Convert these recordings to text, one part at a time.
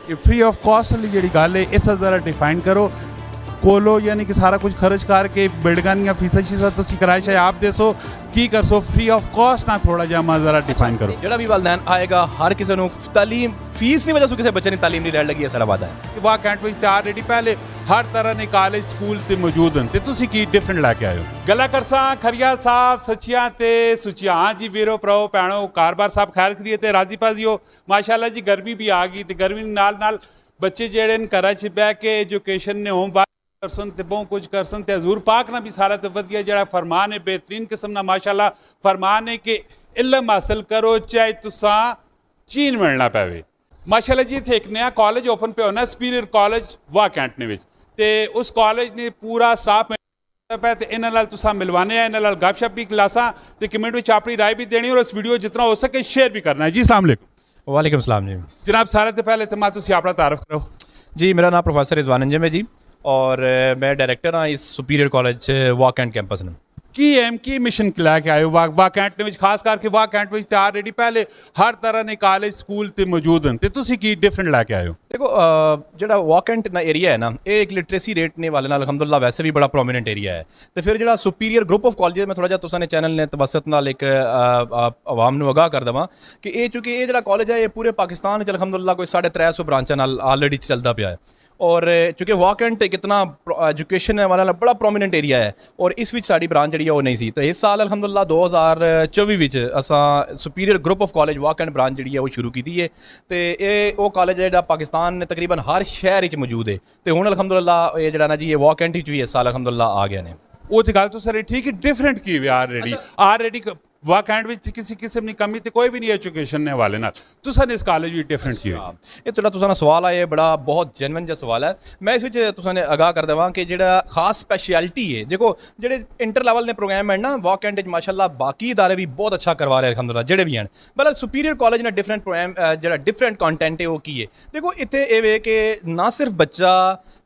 ये free of cost वाली जी गल है इस ज़रा डिफाइन करो कोलो यानी कि सारा कुछ खर्च करके बिल्डिंगां ਦੀਆਂ ਫੀਸਾਂ ਸ਼ੀਸਾਂ ਤੁਸੀਂ ਕਿਰਾਏ ਸ਼ਾਇ ਆਪ ਦੇਸੋ ਕੀ ਕਰਸੋ ਫ੍ਰੀ ਆਫ ਕਾਸਟ ਨਾ ਥੋੜਾ ਜਿਹਾ ਮੈਂ ਜ਼ਰਾ ਡਿਫਾइन करो ਜਿਹੜਾ ਵੀ ਵਾਲਦੈਨ ਆਏਗਾ ਹਰ ਕਿਸੇ ਨੂੰ ਤਾਲੀਮ ਫੀਸ ਦੀ ਵਜ੍ਹਾ ਤੋਂ ਕਿਸੇ ਬੱਚੇ ਨੇ ਤਾਲੀਮ ਨਹੀਂ ਲੈਣ ਲੱਗੀ ਹੈ ਸਾਡਾ ਵਾਅਦਾ ਹੈ ਵਾਹ ਕੈਂਟ ਵਿੱਚ ਤਿਆਰ ਰੈਡੀ ਪਹਿਲੇ ਹਰ ਤਰ੍ਹਾਂ ਦੇ ਕਾਲਜ ਸਕੂਲ ਤੇ ਮੌਜੂਦ ਹਨ ਤੇ ਤੁਸੀਂ ਕੀ ਡਿਫਰੈਂਟ ਲੈ ਕੇ ਆਏ ਹੋ ਗੱਲਾਂ ਕਰਸਾਂ ਖਰੀਆ ਸਾਹਿਬ ਸੱਚੀਆਂ ਤੇ ਸੁਚੀਆਂ ਹਾਂ ਜੀ ਵੀਰੋ ਭਰਾਓ ਭੈਣੋ ਕਾਰਬਾਰ ਸਾਹਿਬ ਖੈਰ ਕਰੀਏ ਤੇ ਰਾਜ਼ੀ ਪਾਜ਼ੀਓ ਮਾਸ਼ਾਅੱਲਾ ਜੀ ਗਰਮੀ ਵੀ ਆ ਗਈ ਤੇ ਗਰਮੀ ਨਾਲ ਨਾਲ ਬੱਚੇ ਜਿਹੜੇ ਨੇ ਘਰਾਂ 'ਚ ਬਹਿ ਕੇ ਐਜੂਕੇਸ਼ਨ ਨੇ ਹੋਮ करसन ते बहुत कुछ करसन ते हजूर पाक ना भी सारा तो वधिया जड़ा फरमान है बेहतरीन किस्म ना माशाअल्लाह फरमान है कि इल्म हासिल करो चाहे तुसा चीन मिलना पवे माशाअल्लाह जी इत्थे एक नया कॉलेज ओपन पे होना सुपीरियर कॉलेज वाह कैंट ने विच ते उस कॉलेज ने पूरा स्टाफ पे ते इन्हां नाल तुसा मिलवाने आ इन्हां नाल गपशप भी क्लासां ते कमेंट विच अपनी राय भी देनी और इस वीडियो जितना हो सके शेयर भी करना है जी अस्सलाम वालेकुम वालेकुम सलाम जी जनाब सारे तो पहले तो मैं तुसी अपना तारफ करो जी मेरा नाम प्रोफेसर रिजवान अंजम है जी और मैं डायरेक्टर हाँ इस सुपीरियर कॉलेज वाह कैंट कैंपस में की एम की मिशन लैके आए वाह कैंट ने खास करके वाह कैंट में तैयार रेडी पहले हर तरह ने कॉलेज स्कूल ते मौजूद हैं ते तुसी की डिफरेंट लैके आए हो देखो ਜਿਹੜਾ ਵਾਹ ਕੈਂਟ ਨਾ ਏਰੀਆ ਹੈ ਨਾ ਇਹ ਇੱਕ ਲਿਟਰੇਸੀ ਰੇਟ ਨੇ ਵਾਲੇ ਨਾਲ ਅਲਹਮਦੁਲਿਲਾ ਵੈਸੇ ਵੀ ਬੜਾ ਪ੍ਰੋਮੀਨੈਂਟ ਏਰੀਆ ਹੈ ਤੇ ਫਿਰ ਜਿਹੜਾ ਸੁਪੀਰੀਅਰ ਗਰੁੱਪ ਆਫ ਕਾਲਜਸ ਮੈਂ ਥੋੜਾ ਜਿਹਾ ਤੁਸਾਂ ਨੇ ਚੈਨਲ ਨੇ ਤਵਸਤ ਨਾਲ ਇੱਕ ਆਵਾਮ ਨੂੰ ਆਗਾਹ ਕਰ ਦਵਾਂ ਕਿ ਇਹ ਚੂੰਕਿ ਇਹ ਜਿਹੜਾ ਕਾਲਜ ਹੈ ਇਹ ਪੂਰੇ ਪਾਕਿਸਤਾਨ ਵਿੱਚ ਅਲਹਮਦੁਲਿਲਾ ਕੋਈ 350 ਬ੍ਰਾਂਚਾਂ ਨਾਲ ਆਲਰੇਡੀ ਚੱਲਦਾ ਪਿਆ ਹੈ और चूँकि वाह कैंट एक इतना एजुकेशन वाला बड़ा प्रोमीनेंट एरिया है और इस विच साड़ी ब्रांच जी वो नहीं सी तो इस साल अलहमदुल्ला 2024 विच असां सुपीरियर ग्रुप ऑफ कॉलेज वाह कैंट ब्रांच जी वो शुरू की है तो ये वो कॉलेज है जो पाकिस्तान ने तकरीबन हर शहर में मौजूद है तो हुण अलहमदुल्ला ये जरा ना जी ये वाह कैंट भी इस साल अलहमदुल्ला आ गए ने वो तो गल तो सर ठीक है डिफरेंट की हुई ऑलरेडी वाह कैंट में किसी किस्म की कमी तो कोई भी नहीं एजुकेशन ने वाले ना तुसा ने इस कॉलेज भी डिफरेंट की ये थोड़ा तुसा सवाल आए बड़ा बहुत जेनवन जिहा सवाल है मैं इस विच तुसा ने आगाह कर देवां कि जिहड़ा खास स्पैशलिटी है देखो जिहड़े इंटर लेवल ने प्रोग्राम है ना वाह कैंट माशाअल्लाह बाकी इदारे भी बहुत अच्छा करवा रहे अलहमदुलिल्लाह जिहड़े भी हैं मतलब सुपीरियर कॉलेज ने डिफरेंट प्रोग्राम जिहड़ा डिफरेंट कंटेंट है वो की है देखो इत्थे ये वे कि ना सिर्फ बच्चा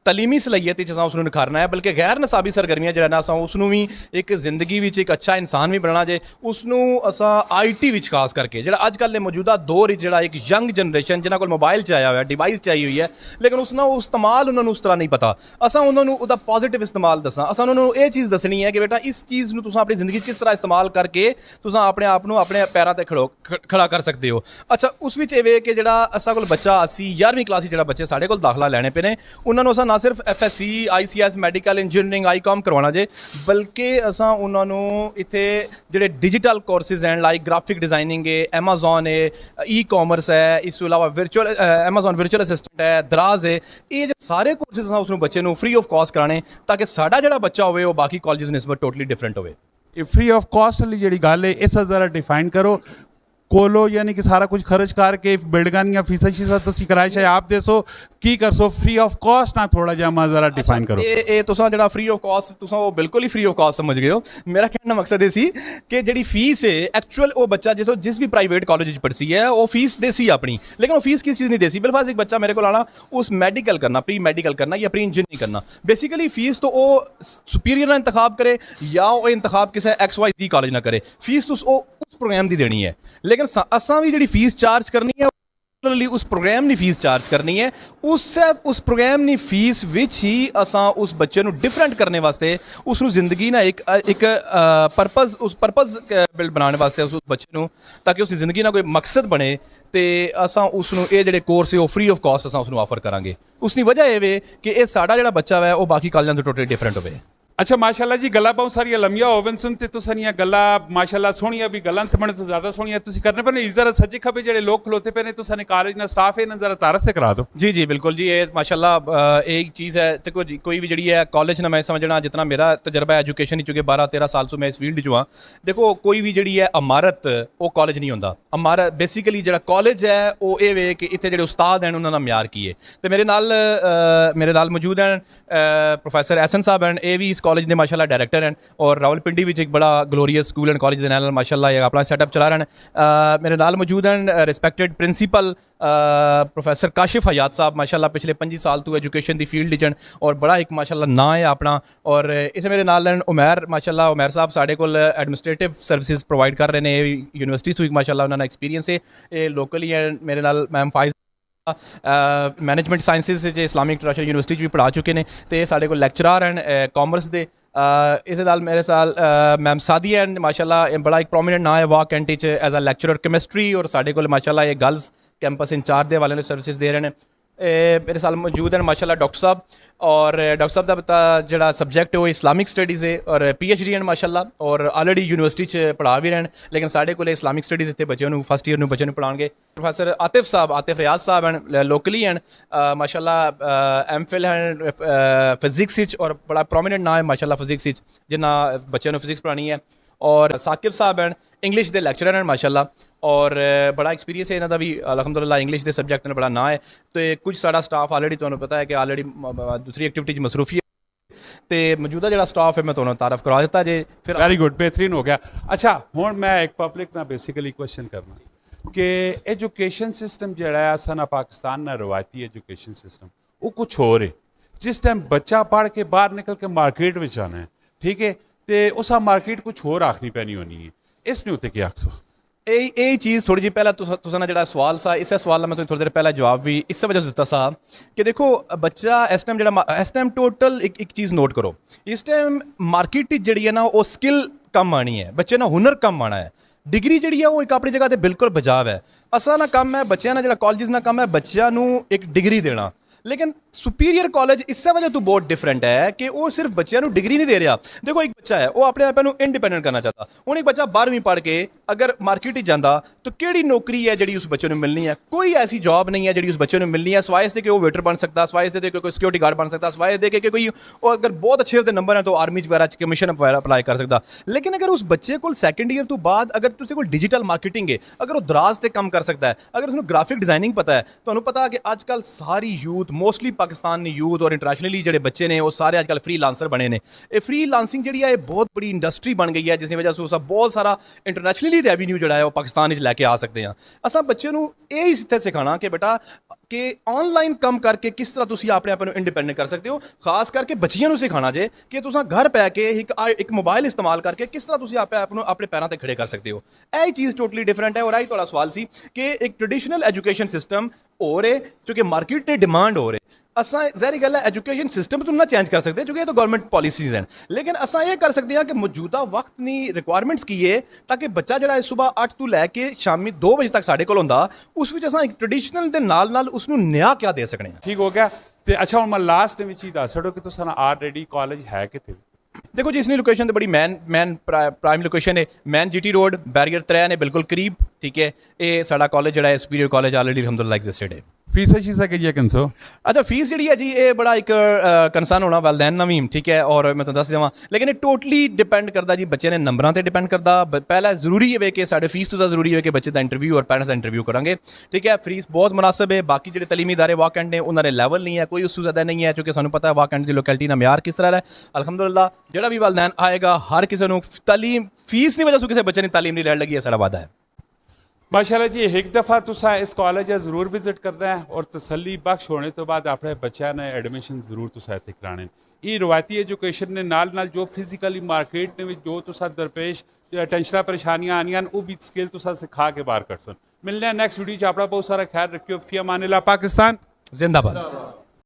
तलीमी सलाहियत असा उसनूं निखारना है बल्कि गैर नसाबी सरगर्मियां जो असा उसनूं भी एक जिंदगी विच एक अच्छा इंसान भी बनना जे उसनूं असा IT विच खास करके जो अजकल मौजूदा दौर जो एक यंग जनरेशन जिन्हां कोल मोबाइल च आया हुआ डिवाइस चाहिए हुई है लेकिन उसना इस्तेमाल उन्होंने उस तरह नहीं पता असा उन्होंने उसका पॉजिटिव इस्तेमाल दसा असा उन्होंने ये चीज़ दसनी है कि बेटा इस चीज़ में तुम अपनी जिंदगी किस तरह इस्तेमाल करके तुम अपने आप को अपने पैरों पर खड़ा कर सकते हो अच्छा उस विच ये कि जो असा कोल बच्चा 80 11वीं क्लास जो बच्चे साढ़े कोल दाखला लैने पे ने उन्होंने असा ना सिर्फ FSC ICS medical engineering ICOM करवाना जे बल्कि असा उन्होंने इत्थे जिहड़े डिजिटल कोर्सिज हैं लाइक ग्राफिक डिजाइनिंग है Amazon है E-कॉमर्स है इस तो इलावा वर्चुअल Amazon वर्चुअल असिस्टेंट है दराज है ये सारे कोर्सिज असा उसनूं बच्चे नूं फ्री ऑफ कॉस्ट कराने ताकि साडा जिहड़ा बच्चा होवे वो बाकी कॉलेजेस निस्बत टोटली डिफरेंट होवे ये फ्री ऑफ कॉस्ट वाली जी गल है इस ज़रा डिफाइन करो कोलो यानी कि सारा कुछ खर्च करके बिल्डिंगां ਦੀਆਂ ਫੀਸਾਂ ਸ਼ੀਸਾਂ ਤੁਸੀਂ ਕਿਰਾਏ ਸ਼ਾਇ ਆਪ ਦੇਸੋ ਕੀ ਕਰਸੋ ਫ੍ਰੀ ਆਫ ਕਾਸਟ ਨਾ ਥੋੜਾ ਜਿਹਾ ਮੈਂ ਜ਼ਰਾ ਡਿਫਾइन करो ਇਹ ਤੁਸੀਂ ਜਿਹੜਾ ਫ੍ਰੀ ਆਫ ਕਾਸਟ ਤੁਸੀਂ ਉਹ ਬਿਲਕੁਲ ਹੀ ਫ੍ਰੀ ਆਫ ਕਾਸਟ ਸਮਝ ਗਏ ਹੋ ਮੇਰਾ ਕਹਿਣ ਦਾ ਮਕਸਦ ਇਹ ਸੀ ਕਿ ਜਿਹੜੀ ਫੀਸ ਹੈ ਐਕਚੁਅਲ ਉਹ ਬੱਚਾ ਜਿਸ ਵੀ ਪ੍ਰਾਈਵੇਟ ਕਾਲਜ ਵਿੱਚ ਪੜ੍ਹੀ ਹੈ ਉਹ ਫੀਸ ਦੇਸੀ ਆਪਣੀ ਲੇਕਿਨ ਉਹ ਫੀਸ ਕਿਸ ਚੀਜ਼ ਨਹੀਂ ਦੇਸੀ ਬਿਲਫਾਜ਼ ਇੱਕ ਬੱਚਾ ਮੇਰੇ ਕੋਲ ਆਣਾ ਉਸ ਮੈਡੀਕਲ करना प्री मेडिकल करना या प्री इंजीनियरिंग करना बेसिकली फीस तो वो सुपीरियर ना इंतखाब करे या वो इंतखाब किसी XYZ कॉलेज ना करे फीस तो उस प्रोग्राम की देनी है लेकिन असा भी जी फीस चार्ज करनी है उस प्रोग्राम की फीस चार्ज करनी है उस प्रोग्राम की फीस विच ही असा उस बच्चे को डिफरेंट करने वास्ते उसनूं जिंदगी ना एक परपज़ बनाने वास्ते उस बच्चे को ताकि उसकी जिंदगी ना कोई मकसद बने तो असा उसनूं ये जिहड़े कोर्स है वो फ्री ऑफ कॉस्ट असा उसनूं ऑफर करांगे उसकी वजह ये वे कि ये साडा जिहड़ा बच्चा है वो बाकी कॉलेजां तो टोटली डिफरेंट होवे अच्छा माशाअल्लाह जी गल्लां बहुत सारियां लम्मियां होवन सुन ते तुसां गल्लां माशाअल्लाह सोहणियां भी गल्लां थमणे तो ज़्यादा सोहणियां तुसीं करने पर इस जरा सज्जे खब्बे जिहड़े लोग खलोते पे ने तुसां कॉलेज ना स्टाफ है ना जरा तारफ से करा दो जी जी बिल्कुल जी ये माशाअल्लाह एक चीज़ है तो कोई भी जी है कॉलेज ना मैं समझना जितना मेरा तजर्बा है एजुकेशन चुके 12-13 साल से मैं इस फील्ड चो हाँ देखो कोई भी जी है इमारत वो कॉलेज नहीं होंदा इमारत बेसिकली जो कॉलेज है वो ये वे कि इतने जो उस्ताद हैं उन्होंने म्यार की है तो मेरे नाल मौजूद हैं प्रोफैसर एहसन साहब हैं ये भी इस कॉलेज के माशाअल्लाह डायरेक्टर हैं और रावलपिंडी में एक बड़ा ग्लोरीअस स्कूल एंड कॉलेज के नाल माशाअल्लाह अपना सेटअप चला रहे हैं मेरे नाल मौजूद हैं रिस्पैक्टेड प्रिंसीपल प्रोफैसर काशिफ हयात साहब माशाअल्लाह पिछले 25 साल तो एजुकेशन की फील्ड च और बड़ा एक माशाअल्लाह नाम है अपना और इस मेरे नाल उमैर माशाअल्लाह उमैर साहब साढ़े को एडमिनिस्ट्रेटिव सर्विसेज प्रोवाइड कर रहे हैं यूनिवर्सिटी तो माशाअल्लाह उन्होंने एक्सपीरियंस है ये लोकल ही है मेरे नाल मैम फाइज ਮੈਨੇਜਮੈਂਟ ਸਾਇੰਸਿਸ 'ਚ ਇਸਲਾਮਿਕ ਇੰਟਰਨੈਸ਼ਨਲ ਯੂਨੀਵਰਸਿਟੀ 'ਚ ਵੀ ਪੜ੍ਹਾ ਚੁੱਕੇ ਨੇ ਤੇ ਸਾਡੇ ਕੋਲ ਲੈਕਚਰਰ ਹਨ ਕਾਮਰਸ ਦੇ ਇਸ ਦੇ ਨਾਲ ਮੇਰੇ ਸਾਲ ਮੈਮ ਸਾਦੀਆ ਐਂਡ ਮਾਸ਼ਾਅੱਲਾ ਇਹ ਬੜਾ ਇੱਕ ਪ੍ਰੋਮੀਨੈਂਟ ਨਾਂ ਹੈ ਵਾਕ ਐਂਟੀ 'ਚ ਐਜ਼ ਅ ਲੈਕਚਰਰ ਕੈਮਿਸਟਰੀ ਔਰ ਸਾਡੇ ਕੋਲ ਮਾਸ਼ਾਅੱਲਾ ਇਹ ਗਰਲਸ ਕੈਂਪਸ ਇੰਚਾਰਜ ਦੇ ਹਵਾਲੇ ਨਾਲ ਸਰਵਿਸਿਜ਼ ਦੇ ਰਹੇ ਨੇ ਮੇਰੇ ਸਾਲ ਮੌਜੂਦ ਹਨ ਮਾਸ਼ਾਅੱਲਾ ਡਾਕਟਰ ਸਾਹਿਬ ਔਰ ਡਾਕਟਰ ਸਾਹਿਬ ਦਾ ਪਤਾ ਜਿਹੜਾ ਸਬਜੈਕਟ ਹੈ ਉਹ ਇਸਲਾਮਿਕ ਸਟੱਡੀਜ਼ ਹੈ ਔਰ PhD ਹਨ ਮਾਸ਼ਾਅੱਲਾ ਔਰ ਆਲਰੇਡੀ ਯੂਨੀਵਰਸਿਟੀ 'ਚ ਪੜ੍ਹਾ ਵੀ ਰਹੇ ਹਨ ਲੇਕਿਨ ਸਾਡੇ ਕੋਲ ਇਸਲਾਮਿਕ ਸਟੱਡੀਜ਼ ਇੱਥੇ ਬੱਚਿਆਂ ਨੂੰ ਫਸਟ ਈਅਰ ਨੂੰ ਬੱਚਿਆਂ ਨੂੰ ਪੜ੍ਹਾਉਣਗੇ ਪ੍ਰੋਫੈਸਰ ਆਤਿਫ ਰਿਆਜ਼ ਸਾਹਿਬ ਹਨ ਲੋਕਲੀ ਹਨ ਮਾਸ਼ਾਅੱਲਾ MPhil ਹਨ ਫਿਜ਼ਿਕਸ ਵਿੱਚ ਔਰ ਬੜਾ ਪ੍ਰੋਮੀਨੈਂਟ ਨਾਂ ਹੈ ਮਾਸ਼ਾਅੱਲਾ ਫਿਜ਼ਿਕਸ ਵਿੱਚ ਜਿਨ੍ਹਾਂ ਬੱਚਿਆਂ ਨੂੰ ਫਿਜ਼ਿਕਸ ਪੜ੍ਹਾਉਣੀ ਹੈ ਔਰ ਸਾਕਿਬ ਸਾਹਿਬ ਹਨ ਇੰਗਲਿਸ਼ ਦੇ ਲੈਕਚਰਰ ਹਨ ਮਾਸ਼ਾਅੱਲਾ ਔਰ ਬੜਾ ਐਕਸਪੀਰੀਅੰਸ ਹੈ ਇਹਨਾਂ ਦਾ ਵੀ ਅਲਹਮਦੁਲਿਲਾ ਇੰਗਲਿਸ਼ ਦੇ ਸਬਜੈਕਟ ਨਾਲ ਬੜਾ ਨਾਂ ਹੈ ਤੇ ਕੁਝ ਸਾਡਾ ਸਟਾਫ ਆਲਰੇਡੀ ਤੁਹਾਨੂੰ ਪਤਾ ਹੈ ਕਿ ਆਲਰੇਡੀ ਦੂਸਰੀ ਐਕਟੀਵਿਟੀ 'ਚ ਮਸਰੂਫੀ ਹੈ ਤੇ ਮੌਜੂਦਾ ਜਿਹੜਾ ਸਟਾਫ ਹੈ ਮੈਂ ਤੁਹਾਨੂੰ ਤਾਰਫ ਕਰਵਾ ਦਿੱਤਾ ਜੇ ਫਿਰ ਵੈਰੀ ਗੁੱਡ ਬਿਹਤਰੀਨ ਹੋ ਗਿਆ ਅੱਛਾ ਹੁਣ ਮੈਂ ਇੱਕ ਪਬਲਿਕ ਨਾਲ ਬੇਸਿਕਲੀ ਕੁਐਸਚਨ ਕਰਨਾ ਕਿ ਐਜੂਕੇਸ਼ਨ ਸਿਸਟਮ ਜਿਹੜਾ ਹੈ ਸਾਡਾ ਪਾਕਿਸਤਾਨ ਦਾ ਰਵਾਇਤੀ ਐਜੂਕੇਸ਼ਨ ਸਿਸਟਮ ਉਹ ਕੁਛ ਹੋਰ ਹੈ ਜਿਸ ਟਾਈਮ ਬੱਚਾ ਪੜ੍ਹ ਕੇ ਬਾਹਰ ਨਿਕਲ ਕੇ ਮਾਰਕੀਟ ਵਿੱਚ ਆਉਣਾ ਹੈ ਠੀਕ ਹੈ ਤੇ ਉਸਾ ਮਾਰਕੀਟ ਕੁਛ ਹੋਰ ਆਖਣੀ ਪੈਣੀ ਹੋਣੀ ਹੈ ਇਸ ਨੇ ਉੱਤੇ ਕੀ ਆਖਸੋ ਇਹ ਚੀਜ਼ ਥੋੜੀ ਜਿਹੀ ਪਹਿਲਾਂ ਤੁਸੀਂ ਜਿਹੜਾ ਸਵਾਲ ਸਾ ਇਸੇ ਸਵਾਲ ਦਾ ਮੈਂ ਤੁਹਾਨੂੰ ਥੋੜੀ ਦੇਰ ਪਹਿਲਾਂ ਜਵਾਬ ਵੀ ਇਸੇ ਵਜ੍ਹਾ ਦਿੱਤਾ ਸਾ ਕਿ ਦੇਖੋ ਬੱਚਾ ਇਸ ਟਾਈਮ ਟੋਟਲ ਇੱਕ ਚੀਜ਼ ਨੋਟ ਕਰੋ ਇਸ ਟਾਈਮ ਮਾਰਕੀਟ ਜਿਹੜੀ ਹੈ ਨਾ ਉਹ ਸਕਿੱਲ ਕੰਮ ਆਣੀ ਹੈ ਬੱਚੇ ਨਾਲ ਹੁਨਰ ਕੰਮ ਆਣਾ ਹੈ ਡਿਗਰੀ ਜਿਹੜੀ ਹੈ ਉਹ ਇੱਕ ਆਪਣੀ ਜਗ੍ਹਾ ਤੇ ਬਿਲਕੁਲ ਬਜਾਵ ਹੈ ਅਸਾਂ ਨਾ ਕੰਮ ਹੈ ਬੱਚਿਆਂ ਨਾਲ ਜਿਹੜਾ ਕਾਲਜਿਸ ਨਾਲ ਕੰਮ ਹੈ ਬੱਚਿਆਂ ਨੂੰ ਇੱਕ ਡਿਗਰੀ ਦੇਣਾ लेकिन सुपीरियर कॉलेज इससे वजह तो बहुत डिफरेंट है कि वो सिर्फ बच्चों को डिग्री नहीं दे रहा देखो एक बच्चा है वो अपने आप को इंडिपेंडेंट करना चाहता हूँ एक बच्चा 12वीं पढ़ के अगर मार्केट जाता तो केड़ी नौकरी है जी उस बच्चे को मिलनी है कोई ऐसी जॉब नहीं है जी उस बच्चे को मिलनी है सवाए इससे कि वो वेटर बन सकता सवाए इससे कोई सिक्योरिटी गार्ड बन सकता सवाए दे के कोई अगर बहुत अच्छे उसके नंबर हैं तो आर्मी वगैरह कमीशन वगैरह अप्लाई कर सकता लेकिन अगर उस बच्चे को सैकेंड ईयर तो बाद अगर तुझे कोई डिजिटल मार्केटिंग है अगर वो दराज से काम कर सकता है अगर उसको ग्राफिक डिजाइनिंग पता है तो पता है कि अजकल सारी यूथ मोस्टली पाकिस्तान यूथ और इंटरनेशनली जो बच्चे ने वो सारे आजकल फ्री लांसर बने ने ये फ्री लांसिंग जी है बहुत बड़ी इंडस्ट्री बन गई है जिसकी वजह से उसका बहुत सारा इंटरनेशनली रेवन्यू जो है वो पाकिस्तान लैके आ सकते हैं असा बच्चे को यही इत्थे सिखाना कि बेटा कि ऑनलाइन कम करके किस तरह तुम अपने आप को इंडिपेंडेंट कर सकते हो खास करके बच्चियों को सिखाना जे कि तुम घर पै के एक मोबाइल इस्तेमाल करके किस तरह तुम अपने पैरों पर खड़े कर सकते हो यही चीज़ टोटली डिफरेंट है और यही थोड़ा सवाल सी कि एक ट्रेडिशनल एजुकेशन सिस्टम हो रहे क्योंकि मार्केट में डिमांड हो रहे असा जहरी गल है एजुकेशन सिस्टम तो ना चेंज कर सकते क्योंकि ये तो गवर्नमेंट पॉलिसीज हैं लेकिन असा ये कर सकते हैं कि मौजूदा वक्त की रिक्वायरमेंट्स की है ताकि बच्चा जो सुबह 8 तो लैके शामी 2 बजे तक साढ़े कोल होंदा उस विच असा एक ट्रेडिशनल दे नाल उसनू नया क्या दे सकने ठीक हो गया ते अच्छा हुण मैं लास्ट विच ही दस छड़ो कि तुसां ऑलरेडी कॉलेज है किथे देखो जी इसकी लोकेशन तो बड़ी मैन प्राइम लोकेशन है मैन GT रोड बैरियर 3 ने बिल्कुल करीब ठीक है ये साडा कॉलेज जो है सुपीरियर कॉलेज ऑलरेडी अलहमदुलिल्लाह एग्जिस्टेड है फीस शीसा के जी कंसो अच्छा फीस जी है जी ये बड़ा एक कंसर्न होना वालदैन नवीम ठीक है और मैं तो दस जावा लेकिन ये टोटली डिपेंड करता जी बच्चे ने नंबरों पर डिपेंड करता पहला जरूरी है कि साढ़े फीस तो जरूरी है कि बच्चे का इंटरव्यू और पेरेंट्स का इंटरव्यू करेंगे ठीक है फीस बहुत मुनासिब है बाकी जो तलीमी इदारे वाकंड ने उन्होंने लैवल नहीं है कोई उससे ज़्यादा नहीं है क्योंकि सूँ पता है वाकंड की लोकेलिटी का म्यार किस तरह है अलहमदुलिल्लाह जो भी वालदैन आएगा हर किसी को तालीम फीस की वजह से किसी बच्चे ने तालीम नहीं लैन लगी है साड़ा वादा है माशाल्लाह जी एक दफ़ा तुसा इस कॉलेज जरूर विजिट करना है और तसल्ली बख्श होने तो बाद अपने बच्चों ने एडमिशन जरूर तुसा इत्थे कराने ये रवायती एजुकेशन ने नाल जो फिजिकली मार्केट ने जो तुसा दरपेश टेंशन परेशानियां आनियां वो भी स्किल तुसा सिखा के बाहर कट सन मिलने नेक्स्ट वीडियो अपना बहुत सारा ख्याल रखियो फी अमान अल्लाह पाकिस्तान जिंदाबाद।